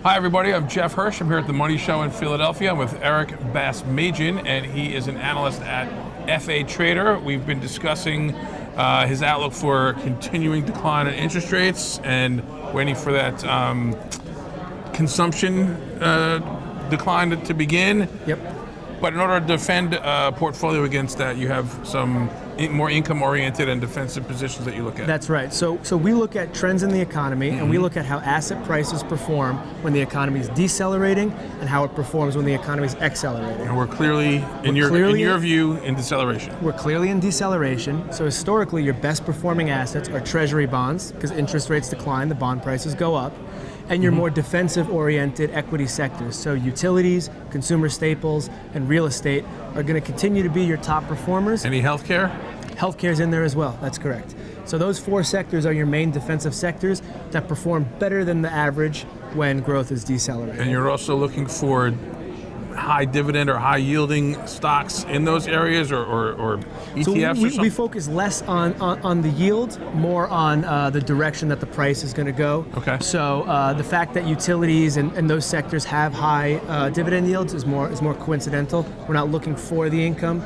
Hi everybody, I'm Jeff Hirsch. I'm here at the Money Show in Philadelphia. I'm with Eric Basmajian, and he is an analyst at FA Trader. We've been discussing his outlook for continuing decline in interest rates and waiting for that consumption decline to begin. Yep. But in order to defend a portfolio against that, you have some more income-oriented and defensive positions that you look at. That's right. So we look at trends in the economy, and we look at how asset prices perform when the economy is decelerating and how it performs when the economy is accelerating. And we're clearly, in your view, in deceleration. We're clearly in deceleration. So historically, your best performing assets are treasury bonds, because interest rates decline, the bond prices go up. And your more defensive-oriented equity sectors, so utilities, consumer staples, and real estate are going to continue to be your top performers. Any healthcare? Healthcare is in there as well, that's correct. So those four sectors are your main defensive sectors that perform better than the average when growth is decelerating. And you're also looking for high dividend or high yielding stocks in those areas, or ETFs so or something? We focus less on the yield, more on the direction that the price is going to go. Okay. So the fact that utilities and those sectors have high dividend yields is more coincidental. We're not looking for the income.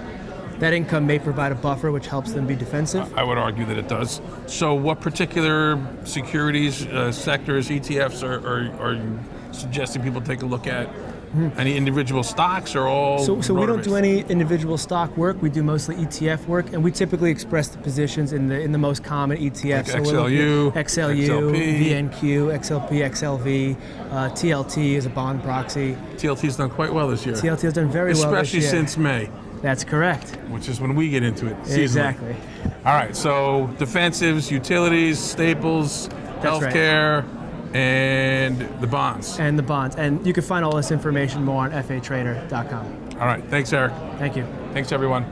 That income may provide a buffer, which helps them be defensive. I would argue that it does. So what particular securities, sectors, ETFs are you suggesting people take a look at? Any individual stocks or all? So we don't do any individual stock work. We do mostly ETF work, and we typically express the positions in the most common ETFs. Like XLU, XLP, VNQ, XLP, XLV, TLT is a bond proxy. TLT's done quite well this year. TLT has done very well this year. Especially since May. That's correct. Which is when we get into it seasonally. Exactly. All right, so defensives, utilities, staples, healthcare, and the bonds. And the bonds. And you can find all this information more on fatrader.com. All right, thanks, Eric. Thank you. Thanks, everyone.